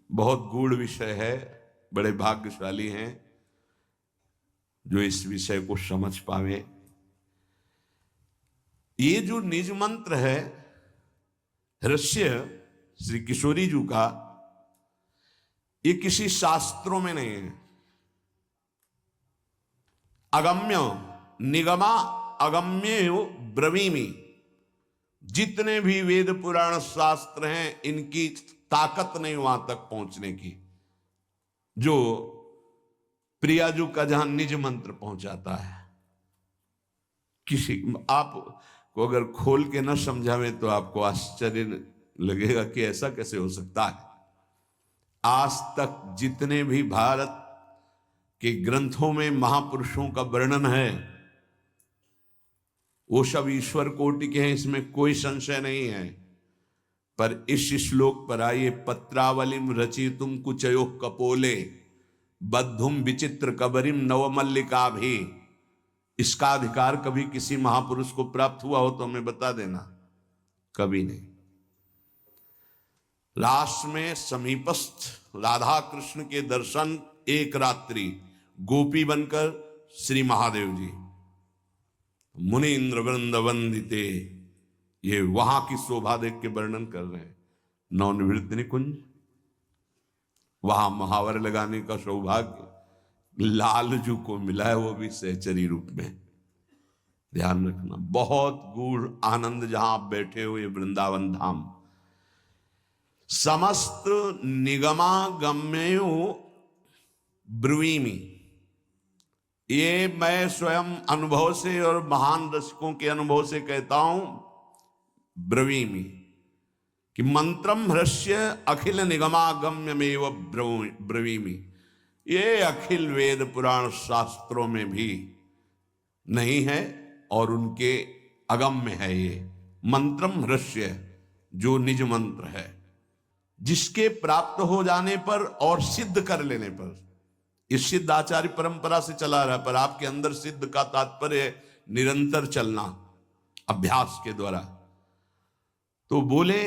बहुत गूढ़ विषय है, बड़े भाग्यशाली हैं जो इस विषय को समझ पावे। ये जो निज मंत्र है रहस्य श्री किशोरी जी का, ये किसी शास्त्रों में नहीं है। अगम्य निगमा अगम्य ब्रवीमी, जितने भी वेद पुराण शास्त्र हैं इनकी ताकत नहीं वहां तक पहुंचने की, जो प्रियाजू का जहां निज मंत्र पहुंचाता है। किसी आप को अगर खोल के न समझावे तो आपको आश्चर्य लगेगा कि ऐसा कैसे हो सकता है। आज तक जितने भी भारत के ग्रंथों में महापुरुषों का वर्णन है वो सब ईश्वर कोटि के हैं, इसमें कोई संशय नहीं है। पर इस श्लोक पर आइए, पत्रावलिम रचितुम कुचयो कपोले बद्धुम विचित्र कबरिम नवमल्लिका भी, इसका अधिकार कभी किसी महापुरुष को प्राप्त हुआ हो तो हमें बता देना। कभी नहीं। लास्ट में समीपस्थ राधा कृष्ण के दर्शन, एक रात्रि गोपी बनकर श्री महादेव जी मुनीन्द्र वृंद वंदिते, ये वहां की शोभा देख के वर्णन कर रहे हैं। नवनिवृत्त निकुंज, वहां महावर लगाने का सौभाग्य लालजू को मिला है, वो भी सहचरी रूप में। ध्यान रखना, बहुत गूढ़ आनंद जहां आप बैठे हो, ये वृंदावन धाम। समस्त निगमागम्यो ब्रुवीमी, ये मैं स्वयं अनुभव से और महान रसिकों के अनुभव से कहता हूं, ब्रवीमी कि मंत्रम हृष्य अखिल निगमागम्यमेव ब्रवीमी, ये अखिल वेद पुराण शास्त्रों में भी नहीं है और उनके अगम्य है। ये मंत्रम हृष्य जो निज मंत्र है, जिसके प्राप्त हो जाने पर और सिद्ध कर लेने पर, इस सिद्ध आचार्य परंपरा से चला रहा, पर आपके अंदर सिद्ध का तात्पर्य निरंतर चलना अभ्यास के द्वारा। तो बोले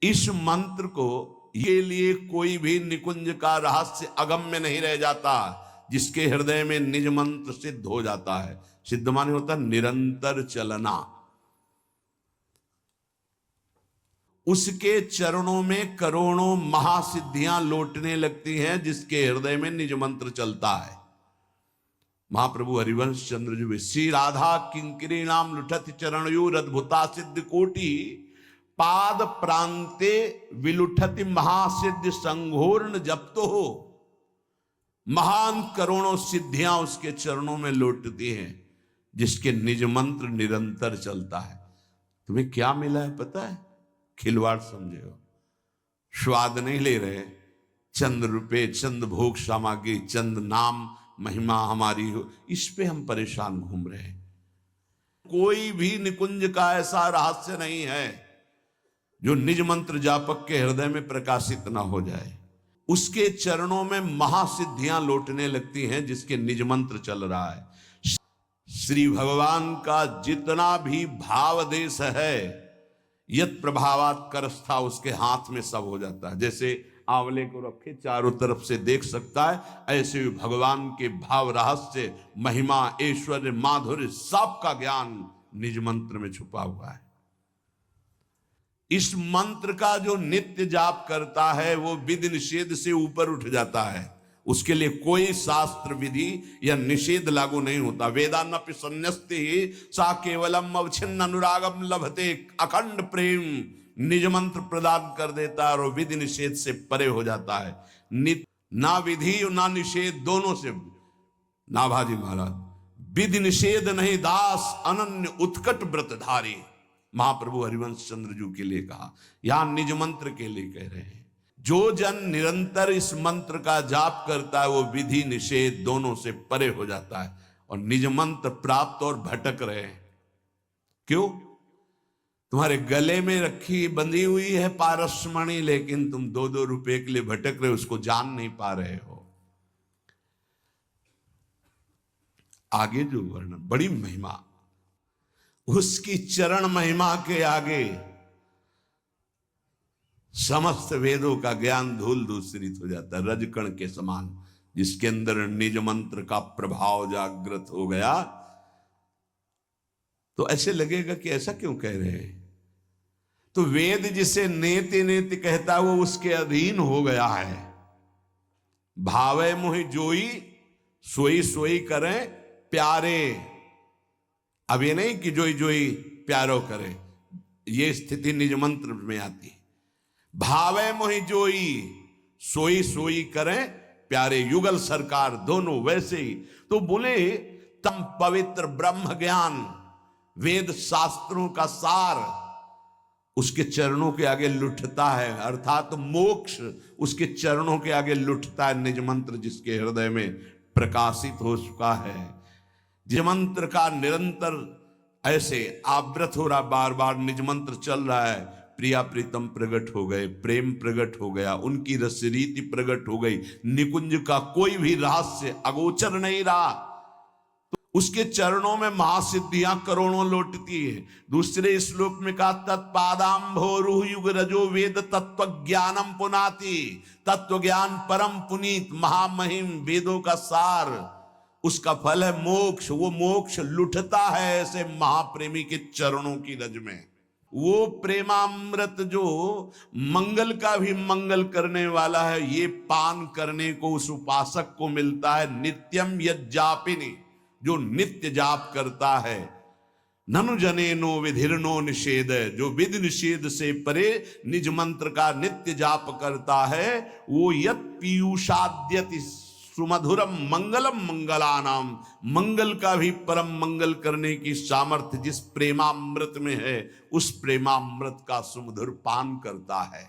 इस मंत्र को ये लिए कोई भी निकुंज का रहस्य अगम्य नहीं रह जाता, जिसके हृदय में निज मंत्र सिद्ध हो जाता है। सिद्ध माने होता है निरंतर चलना। उसके चरणों में करोड़ों महासिद्धियां लौटने लगती हैं, जिसके हृदय में निज मंत्र चलता है। महाप्रभु हरिवंश चंद्र जी, श्री राधा किंकरी नाम लुठत चरणयोर अद्भुता सिद्ध कोटि, पाद प्रांते विलुठति महासिद्ध संघोर्ण जप्तो हो। महान करोड़ों सिद्धियां उसके चरणों में लौटती हैं, जिसके निज मंत्र निरंतर चलता है। तुम्हें क्या मिला है पता है? खिलवाड़ समझे हो, स्वाद नहीं ले रहे, चंद रुपए, चंद भोग सामग्री, चंद नाम महिमा हमारी हो, इस पे हम परेशान घूम रहे हैं। कोई भी निकुंज का ऐसा रहस्य नहीं है जो निज मंत्र जापक के हृदय में प्रकाशित ना हो जाए। उसके चरणों में महासिद्धियां लौटने लगती हैं, जिसके निज मंत्र चल रहा है। श्री भगवान का जितना भी भाव देश है, यत प्रभावात करस्था, उसके हाथ में सब हो जाता है। जैसे आंवले को रखे चारों तरफ से देख सकता है, ऐसे भी भगवान के भाव रहस्य, महिमा, ऐश्वर्य, माधुर्य, सब का ज्ञान निज मंत्र में छुपा हुआ है। इस मंत्र का जो नित्य जाप करता है वो विधि निषेध से ऊपर उठ जाता है। उसके लिए कोई शास्त्र विधि या निषेध लागू नहीं होता। वेदान्नपि संन्यस्ते ही सा केवलम अवच्छिन्न अनुरागम लभते, अखंड प्रेम निज मंत्र प्रदान कर देता है और विधि निषेध से परे हो जाता है। ना विधि ना निषेध, दोनों से। नाभाजी महाराज, विधि निषेध नहीं दास अनन्य उत्कट व्रतधारी, महाप्रभु हरिवंश चंद्र जी के लिए कहा, यहां निज मंत्र के लिए कह रहे हैं। जो जन निरंतर इस मंत्र का जाप करता है वो विधि निषेध दोनों से परे हो जाता है और निज मंत्र प्राप्त और भटक रहे हैं। क्यों? तुम्हारे गले में रखी बंधी हुई है पारसमणि, लेकिन तुम 2-2 रुपए के लिए भटक रहे हो, उसको जान नहीं पा रहे हो। आगे जो वर्णन, बड़ी महिमा, उसकी चरण महिमा के आगे समस्त वेदों का ज्ञान धूल दूषरित हो जाता है, रजकण के समान। जिसके अंदर निज मंत्र का प्रभाव जागृत हो गया तो ऐसे लगेगा कि ऐसा क्यों कह रहे हैं। तो वेद जिसे नेति नेति कहता है वो उसके अधीन हो गया है। भावे मोहि जोई सोई सोई करें प्यारे। अब ये नहीं कि जोई जोई प्यारो करे, ये स्थिति निज मंत्र में आती है। भावे मोहि जोई सोई सोई करें प्यारे, युगल सरकार दोनों वैसे ही। तो बोले तम पवित्र ब्रह्म ज्ञान वेद शास्त्रों का सार उसके चरणों के आगे लुटता है, अर्थात मोक्ष उसके चरणों के आगे लुटता है। निज मंत्र जिसके हृदय में प्रकाशित हो चुका है, निज मंत्र का निरंतर ऐसे आवृत हो रहा, बार बार निज मंत्र चल रहा है। प्रिया प्रीतम प्रकट हो गए, प्रेम प्रकट हो गया, उनकी रस रीति प्रकट हो गई, निकुंज का कोई भी रहस्य अगोचर नहीं रहा। तो उसके चरणों में महासिद्धियां करोड़ों लौटती है। दूसरे श्लोक में कहा तत्पादाम्भोरुह युग रजो वेद तत्व ज्ञानम पुनाति। तत्व ज्ञान परम पुनीत महामहिम वेदों का सार, उसका फल है मोक्ष। वो मोक्ष लुटता है ऐसे महाप्रेमी के चरणों की रज में। वो प्रेमामृत जो मंगल का भी मंगल करने वाला है, ये पान करने को उस उपासक को मिलता है। नित्यम यज्जापिनी, जो नित्य जाप करता है। ननु जनेनो विधिर्नो निषेध, जो विधि निषेध से परे निज मंत्र का नित्य जाप करता है, वो यत् पीयूषाद्यति सुमधुरम मंगलम मंगलानाम, मंगल का भी परम मंगल करने की सामर्थ्य जिस प्रेमामृत में है, उस प्रेमामृत का सुमधुर पान करता है।